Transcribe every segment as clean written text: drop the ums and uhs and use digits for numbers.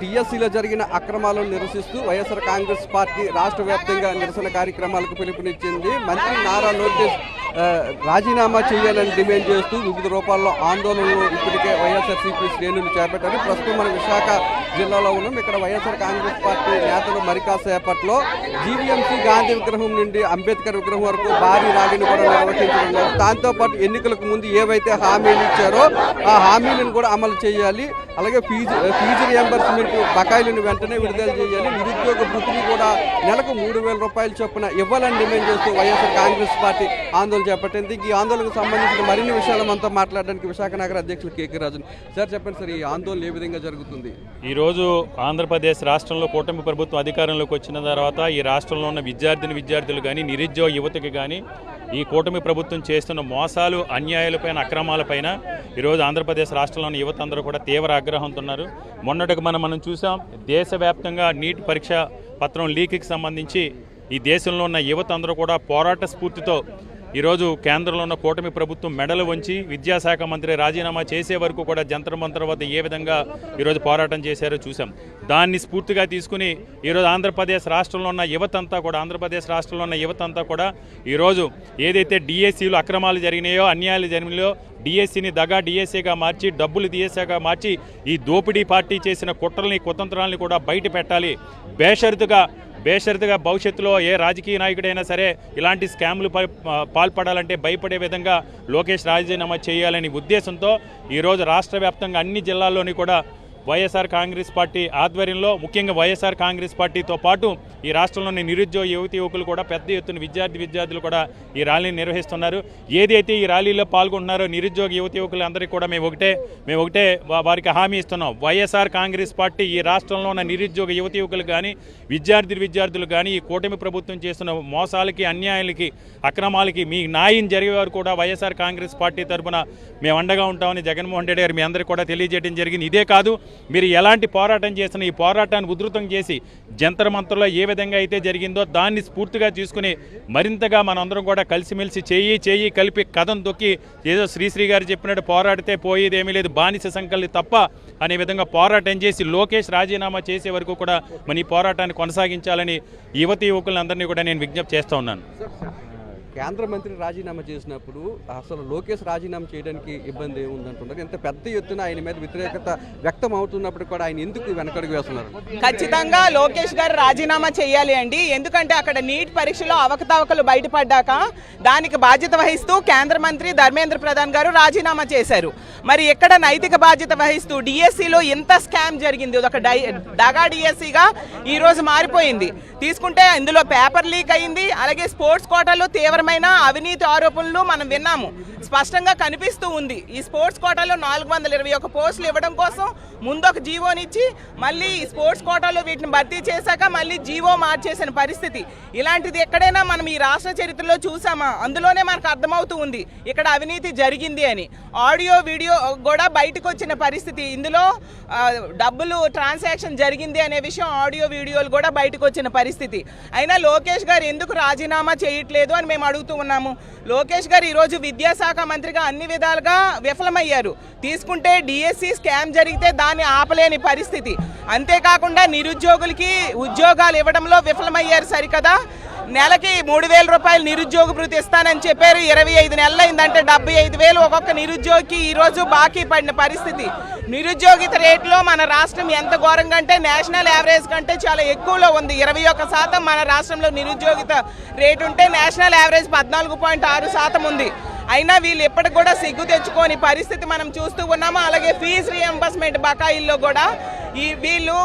టీఎస్సీలో జరిగిన అక్రమాలను నిరసిస్తూ వైఎస్ఆర్ కాంగ్రెస్ పార్టీ రాష్ట్ర వ్యాప్తంగా నిరసన కార్యక్రమాలకు పిలుపునిచ్చింది. మంత్రి నారా లోకేష్ రాజీనామా చేయాలని డిమాండ్ చేస్తూ వివిధ రూపాల్లో ఆందోళనలు ఇప్పటికే వైఎస్ఆర్సీపీ శ్రేణులు చేపట్టారు. ప్రస్తుతం మన విశాఖ జిల్లాలో ఉన్నాం. ఇక్కడ వైఎస్ఆర్ కాంగ్రెస్ పార్టీ నేతలు మరికాసేపట్లో జీవీఎంసీ గాంధీ విగ్రహం నుండి అంబేద్కర్ విగ్రహం వరకు భారీ ర్యాలీని కూడా నిర్వహించనున్నారు. దాంతోపాటు ఎన్నికలకు ముందు ఏవైతే హామీలు ఇచ్చారో ఆ హామీలను కూడా అమలు చేయాలి. అలాగే ఫీజు రియంబర్స్మెంట్ బకాయిలను వెంటనే విడుదల చేయాలి. నిరుద్యోగ భృతిని కూడా నెలకు 3,000 రూపాయలు చొప్పున ఇవ్వాలని డిమాండ్ చేస్తూ వైఎస్ఆర్ కాంగ్రెస్ పార్టీ ఆందోళన చేపట్టింది. ఈ ఆందోళనకు సంబంధించిన మరిన్ని విషయాలు మనతో మాట్లాడడానికి విశాఖ నగర అధ్యక్షులు కేకే రాజు సార్, చెప్పండి సార్, ఈ ఆందోళన ఏ విధంగా జరుగుతుంది? ఈరోజు ఆంధ్రప్రదేశ్ రాష్ట్రంలో కూటమి ప్రభుత్వం అధికారంలోకి వచ్చిన తర్వాత ఈ రాష్ట్రంలో ఉన్న విద్యార్థులు కానీ నిరుద్యోగ యువతకి కానీ ఈ కూటమి ప్రభుత్వం చేస్తున్న మోసాలు, అన్యాయాలపైన, అక్రమాలపైన ఈరోజు ఆంధ్రప్రదేశ్ రాష్ట్రంలో ఉన్న యువత అందరూ కూడా తీవ్ర ఆగ్రహంతో ఉన్నారు. మొన్నటికి మనం చూసాం, దేశవ్యాప్తంగా నీట్ పరీక్ష పత్రం లీక్కి సంబంధించి ఈ దేశంలో ఉన్న యువత అందరూ కూడా పోరాట స్ఫూర్తితో ఈరోజు కేంద్రంలో ఉన్న కూటమి ప్రభుత్వం మెడలు వంచి విద్యాశాఖ మంత్రి రాజీనామా చేసే వరకు కూడా జంతర్ మంతర్ వద్ద ఏ విధంగా ఈరోజు పోరాటం చేశారో చూసాం. దాన్ని స్ఫూర్తిగా తీసుకుని ఈరోజు ఆంధ్రప్రదేశ్ రాష్ట్రంలో ఉన్న యువత అంతా కూడా ఈరోజు ఏదైతే డిఎస్సీలు అక్రమాలు జరిగినాయో, అన్యాయాలు జరిగినాయో, డిఎస్సీని దగా డిఎస్సీగా మార్చి, డబ్బులు డిఎస్సీగా మార్చి ఈ దోపిడీ పార్టీ చేసిన కుట్రల్ని, కుతంత్రాలని కూడా బయట పెట్టాలి. బేషరతుగా భవిష్యత్తులో ఏ రాజకీయ నాయకుడైనా సరే ఇలాంటి స్కామ్లు పాల్పడాలంటే భయపడే విధంగా లోకేష్ రాజీనామా చేయాలనే ఉద్దేశంతో ఈరోజు రాష్ట్ర వ్యాప్తంగా అన్ని జిల్లాల్లోని కూడా వైఎస్ఆర్ కాంగ్రెస్ పార్టీ ఆధ్వర్యంలో, ముఖ్యంగా వైఎస్ఆర్ కాంగ్రెస్ పార్టీతో పాటు ఈ రాష్ట్రంలోని నిరుద్యోగ యువకులు కూడా పెద్ద ఎత్తున విద్యార్థులు కూడా ఈ ర్యాలీని నిర్వహిస్తున్నారు. ఏదైతే ఈ ర్యాలీలో పాల్గొంటున్నారో నిరుద్యోగ యువకులందరికీ కూడా మేము ఒకటే వారికి హామీ ఇస్తున్నాం. వైఎస్ఆర్ కాంగ్రెస్ పార్టీ ఈ రాష్ట్రంలో ఉన్న నిరుద్యోగ యువకులు కానీ విద్యార్థులు కానీ ఈ కూటమి ప్రభుత్వం చేస్తున్న మోసాలకి, అన్యాయాలకి, అక్రమాలకి మీ న్యాయం జరిగేవారు కూడా వైఎస్ఆర్ కాంగ్రెస్ పార్టీ తరఫున మేము అండగా ఉంటామని జగన్మోహన్ రెడ్డి గారు మీ అందరికీ కూడా తెలియజేయడం జరిగింది. ఇదే కాదు, మీరు ఎలాంటి పోరాటం చేసినా ఈ పోరాటాన్ని ఉధృతం చేసి జంతర్ మంతర్లో ఏ విధంగా అయితే జరిగిందో దాన్ని స్ఫూర్తిగా తీసుకుని మరింతగా మనందరం కూడా కలిసిమెలిసి చేయి కలిపి కథం తొక్కి ఏదో శ్రీశ్రీ గారు చెప్పినట్టు పోరాడితే పోయేదేమీ లేదు, బానిస సంకల్ని తప్ప అనే విధంగా పోరాటం చేసి లోకేష్ రాజీనామా చేసే వరకు కూడా మన ఈ పోరాటాన్ని కొనసాగించాలని యువకులందరినీ కూడా నేను విజ్ఞప్తి చేస్తూ ఉన్నాను. కేంద్ర మంత్రి రాజీనామా చేసినప్పుడు అసలు లోకేష్ రాజీనామా చేయడానికి ఇబ్బంది ఏముందంటున్నారు? ఎంత పెద్ద ఎత్తున ఆయన మీద వ్యతిరేకత వ్యక్తం అవుతున్నప్పుడు కూడా ఆయన ఎందుకు వెనకడుగు వేస్తున్నారు? ఖచ్చితంగా లోకేష్ గారు రాజీనామా చేయాలి అండి. ఎందుకంటే అక్కడ నీట్ పరీక్షలో అవకతవకలు బయటపడ్డాక దానికి బాధ్యత వహిస్తూ కేంద్ర మంత్రి ధర్మేంద్ర ప్రధాన్ గారు రాజీనామా చేశారు. మరి ఎక్కడ నైతిక బాధ్యత వహిస్తూ డిఎస్సీలో ఎంత స్కామ్ జరిగింది, ఒక దగా డిఎస్సీగా ఈరోజు మారిపోయింది. తీసుకుంటే ఇందులో పేపర్ లీక్ అయింది. అలాగే స్పోర్ట్స్ కోటాలో తీవ్రమైన అవినీతి ఆరోపణలు మనం విన్నాము, స్పష్టంగా కనిపిస్తూ ఉంది. ఈ స్పోర్ట్స్ కోటాలో 421 పోస్టులు ఇవ్వడం కోసం ముందు ఒక జీవోనిచ్చి మళ్ళీ స్పోర్ట్స్ కోటాలో వీటిని భర్తీ చేశాక మళ్ళీ జీవో మార్చేసిన పరిస్థితి. ఇలాంటిది ఎక్కడైనా మనం ఈ రాష్ట్ర చరిత్రలో చూసామా? అందులోనే మనకు అర్థమవుతూ ఉంది ఇక్కడ అవినీతి జరిగింది అని. ఆడియో వీడియో కూడా బయటకు వచ్చిన పరిస్థితి. ఇందులో డబ్బులు ట్రాన్సాక్షన్ జరిగింది అనే విషయం ఆడియో వీడియోలు కూడా బయటకు వచ్చిన పరిస్థితి. అయినా లోకేష్ గారు ఎందుకు రాజీనామా చేయట్లేదు అని మేము అడుగుతూ ఉన్నాము. లోకేష్ గారు ఈరోజు విద్యాశాఖ మంత్రిగా అన్ని విధాలుగా విఫలమయ్యారు. తీసుకుంటే డిఎస్సి స్కామ్ జరిగితే దాన్ని ఆపలేని పరిస్థితి. అంతేకాకుండా నిరుద్యోగులకి ఉద్యోగాలు ఇవ్వడంలో విఫలమయ్యారు. సరికదా, నెలకి 3,000 రూపాయలు నిరుద్యోగ భృతి ఇస్తానని చెప్పారు. 25 నెలలు అయిందంటే 75,000 ఒక్కొక్క నిరుద్యోగికి ఈరోజు బాకీ పడిన పరిస్థితి. నిరుద్యోగిత రేట్లో మన రాష్ట్రం ఎంత ఘోరంగా అంటే నేషనల్ యావరేజ్ కంటే చాలా ఎక్కువలో ఉంది. 21% మన రాష్ట్రంలో నిరుద్యోగిత రేటు ఉంటే నేషనల్ యావరేజ్ 14.6% ఉంది. అయినా వీళ్ళు ఎప్పటికి కూడా సిగ్గు తెచ్చుకోని పరిస్థితి మనం చూస్తూ ఉన్నాము. అలాగే ఫీజు రియంబర్స్మెంట్ బకాయిల్లో కూడా వీళ్ళు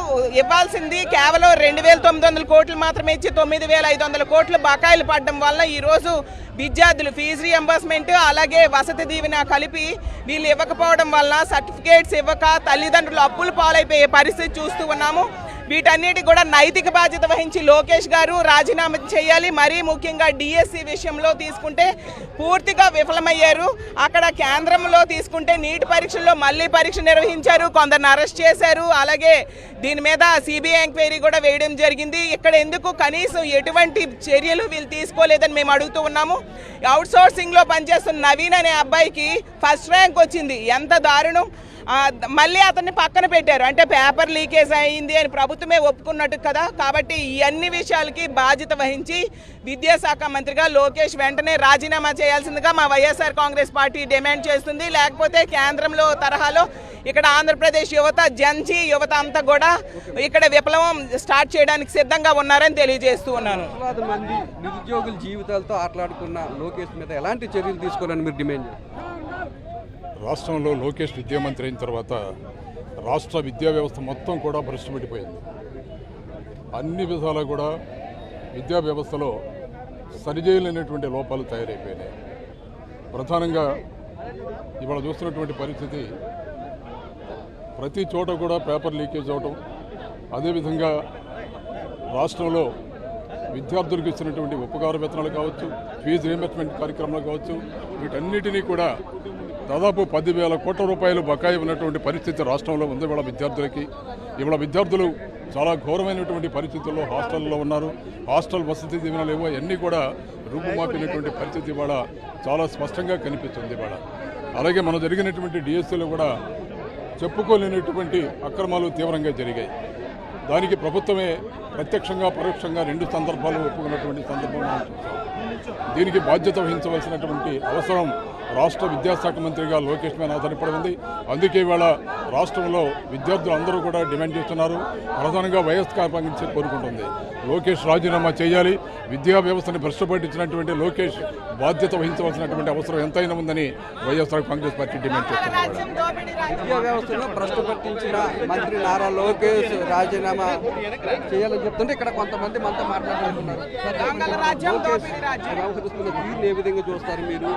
ఇవ్వాల్సింది కేవలం 2,900 కోట్లు మాత్రమే ఇచ్చి 9,500 కోట్లు బకాయిలు పడడం వల్ల ఈరోజు విద్యార్థులు ఫీజు రియంబర్స్మెంట్ అలాగే వసతి దీవెన కలిపి వీళ్ళు ఇవ్వకపోవడం వల్ల సర్టిఫికేట్స్ ఇవ్వక తల్లిదండ్రులు అప్పులు పాలైపోయే పరిస్థితి చూస్తూ ఉన్నాము. వీటన్నిటి కూడా నైతిక బాధ్యత వహించి లోకేష్ గారు రాజీనామా చేయాలి. మరీ ముఖ్యంగా డిఎస్సి విషయంలో తీసుకుంటే పూర్తిగా విఫలమయ్యారు. అక్కడ కేంద్రంలో తీసుకుంటే నీట్ పరీక్షల్లో మళ్ళీ పరీక్ష నిర్వహించారు, కొందరిని అరెస్ట్ చేశారు. అలాగే దీని మీద సిబిఐ ఎంక్వైరీ కూడా వేయడం జరిగింది. ఇక్కడ ఎందుకు కనీసం ఎటువంటి చర్యలు వీళ్ళు తీసుకోలేదని మేము అడుగుతూ ఉన్నాము. అవుట్సోర్సింగ్లో పనిచేస్తున్న నవీన్ అనే అబ్బాయికి ఫస్ట్ ర్యాంక్ వచ్చింది. ఎంత దారుణం! మళ్ళీ అతన్ని పక్కన పెట్టారు. అంటే పేపర్ లీకేజ్ అయింది అని ప్రభుత్వమే ఒప్పుకున్నట్టు కదా. కాబట్టి ఈ అన్ని విషయాలకి బాధ్యత వహించి విద్యాశాఖ మంత్రిగా లోకేష్ వెంటనే రాజీనామా చేయాల్సిందిగా మా వైఎస్ఆర్ కాంగ్రెస్ పార్టీ డిమాండ్ చేస్తుంది. లేకపోతే కేంద్రంలో తరహాలో ఇక్కడ ఆంధ్రప్రదేశ్ యువత జంజీ యువత అంతా కూడా ఇక్కడ విప్లవం స్టార్ట్ చేయడానికి సిద్ధంగా ఉన్నారని తెలియజేస్తూ ఉన్నాను. లక్షలాది మంది నిరుద్యోగుల జీవితాలతో ఆటలాడుకున్న లోకేష్ మీద ఎలాంటి చర్యలు తీసుకోవాలని మీరు డిమాండ్ చేస్తారు? రాష్ట్రంలో లోకేష్ విద్యామంత్రి అయిన తర్వాత రాష్ట్ర విద్యా వ్యవస్థ మొత్తం కూడా భ్రష్టుపడిపోయింది. అన్ని విధాలా కూడా విద్యా వ్యవస్థలో సరిచేయలేనటువంటి లోపాలు తయారైపోయినాయి. ప్రధానంగా ఇవాళ చూస్తున్నటువంటి పరిస్థితి ప్రతి చోట కూడా పేపర్ లీకేజ్ అవటం, అదేవిధంగా రాష్ట్రంలో విద్యార్థులకు ఇచ్చినటువంటి ఉపకార వేతనాలు కావచ్చు, ఫీజు రీయింబర్స్మెంట్ కార్యక్రమాలు కావచ్చు, వీటన్నిటినీ కూడా దాదాపు 10,000 కోట్ల రూపాయలు బకాయి ఉన్నటువంటి పరిస్థితి రాష్ట్రంలో ఉంది. ఇవాళ విద్యార్థులకి ఇవాళ విద్యార్థులు చాలా ఘోరమైనటువంటి పరిస్థితుల్లో హాస్టల్లో ఉన్నారు. హాస్టల్ వసతి దీవెనలు లేవు, అవన్నీ కూడా రూపుమాపినటువంటి పరిస్థితి ఇవాళ చాలా స్పష్టంగా కనిపిస్తుంది. ఇవాళ అలాగే మనం జరిగినటువంటి డిఎస్సీలో కూడా చెప్పుకోలేనటువంటి అక్రమాలు తీవ్రంగా జరిగాయి. దానికి ప్రభుత్వమే ప్రత్యక్షంగా పరోక్షంగా 2 సందర్భాలు ఒప్పుకున్నటువంటి సందర్భం మనం చూస్తాం. దీనికి బాధ్యత వహించవలసినటువంటి అవసరం రాష్ట్ర విద్యాశాఖ మంత్రిగా లోకేష్ మీద ఆధారపడి ఉంది. అందుకే ఇవాళ రాష్ట్రంలో విద్యార్థులు అందరూ కూడా డిమాండ్ చేస్తున్నారు. ప్రధానంగా వైఎస్ఆర్ కాంగ్రెస్ కోరుకుంటుంది లోకేష్ రాజీనామా చేయాలి. విద్యా వ్యవస్థని భ్రష్టుపట్టించినటువంటి లోకేష్ బాధ్యత వహించవలసినటువంటి అవసరం ఎంతైనా ఉందని వైఎస్ఆర్ కాంగ్రెస్ పార్టీ డిమాండ్ చేస్తున్నారు. విద్యా వ్యవస్థను భ్రష్టుపట్టించిన మంత్రి నారా లోకేష్ రాజీనామా చేయాలని చెప్తుంటే ఇక్కడ కొంతమంది మనతో మాట్లాడుతున్నారు. వ్యవహరిస్తున్న తీరుని ఏ విధంగా చూస్తారు మీరు?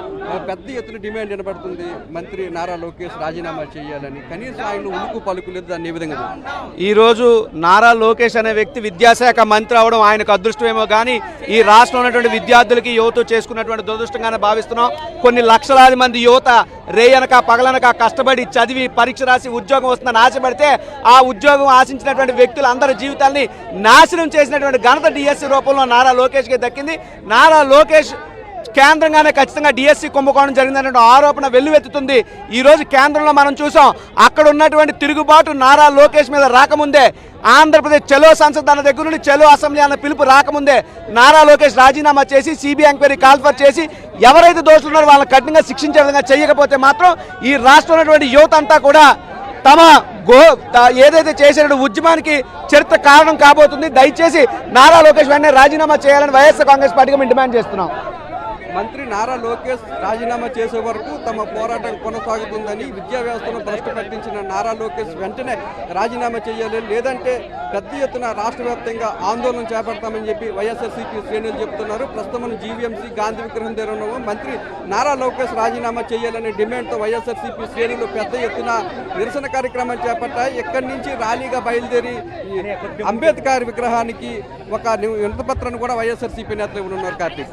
పెద్ద ఎత్తున డిమాండ్ వినబడుతుంది మంత్రి నారా లోకేష్ రాజీనామా చేయాలని. కనీసం ఆయన ఉలుకు పలుకులేదు, దాన్ని ఏ విధంగా చూస్తారు? ఈరోజు నారా లోకేష్ అనే వ్యక్తి విద్యాశాఖ మంత్రి అవడం ఆయనకు అదృష్టమేమో కానీ ఈ రాష్ట్రంలో ఉన్నటువంటి విద్యార్థులకి యువత చేసుకున్నటువంటి దురదృష్టంగానే భావిస్తున్నాం. కొన్ని లక్షలాది మంది యువత రేయనక పగలనక కష్టపడి చదివి పరీక్ష రాసి ఉద్యోగం వస్తుందని ఆశపడితే ఆ ఉద్యోగం ఆశించినటువంటి వ్యక్తులు అందరి జీవితాల్ని నాశనం చేసినటువంటి ఘనత డిఎస్సి రూపంలో నారా లోకేష్కి దక్కింది. నారా లోకేష్ కేంద్రంగానే ఖచ్చితంగా డిఎస్సి కుంభకోణం జరిగిందనే ఆరోపణ వెల్లువెత్తుతుంది. ఈరోజు కేంద్రంలో మనం చూసాం, అక్కడ ఉన్నటువంటి తిరుగుబాటు నారా లోకేష్ మీద రాకముందే, ఆంధ్రప్రదేశ్ చలో సంసద్ అన్న దగ్గర నుండి చలో అసెంబ్లీ అన్న పిలుపు రాకముందే నారా లోకేష్ రాజీనామా చేసి సిబిఐ ఎంక్వైరీ కాల్ఫర్ చేసి ఎవరైతే దోషులు ఉన్నారో వాళ్ళని కఠినంగా శిక్షించే విధంగా చేయకపోతే మాత్రం ఈ రాష్ట్రంలో ఉన్నటువంటి యువత అంతా కూడా తమ ఏదైతే చేసిన ఉద్యమానికి చరిత్ర కారణం కాబోతుంది. దయచేసి నారా లోకేష్ వెంటనే రాజీనామా చేయాలని వైఎస్ఆర్ కాంగ్రెస్ పార్టీగా మేము డిమాండ్ చేస్తున్నాం. మంత్రి నారా లోకేష్ రాజీనామా చేసే వరకు తమ పోరాటం కొనసాగుతుందని, విద్యా వ్యవస్థను భ్రష్టు పట్టించిన నారా లోకేష్ వెంటనే రాజీనామా చేయాలి, లేదంటే పెద్ద ఎత్తున రాష్ట్ర వ్యాప్తంగా ఆందోళన చేపడతామని చెప్పి వైఎస్ఆర్సీపీ శ్రేణులు చెబుతున్నారు. ప్రస్తుతం జీవీఎంసీ గాంధీ విగ్రహం దగ్గర ఉన్నాము. మంత్రి నారా లోకేష్ రాజీనామా చేయాలనే డిమాండ్తో వైఎస్ఆర్సీపీ శ్రేణులు పెద్ద ఎత్తున నిరసన కార్యక్రమం చేపట్టాయి. ఇక్కడి నుంచి ర్యాలీగా బయలుదేరి అంబేద్కర్ విగ్రహానికి ఒక వినతిపత్రాన్ని కూడా వైఎస్ఆర్సీపీ నేతలు ఉన్నారు. కార్తీక్.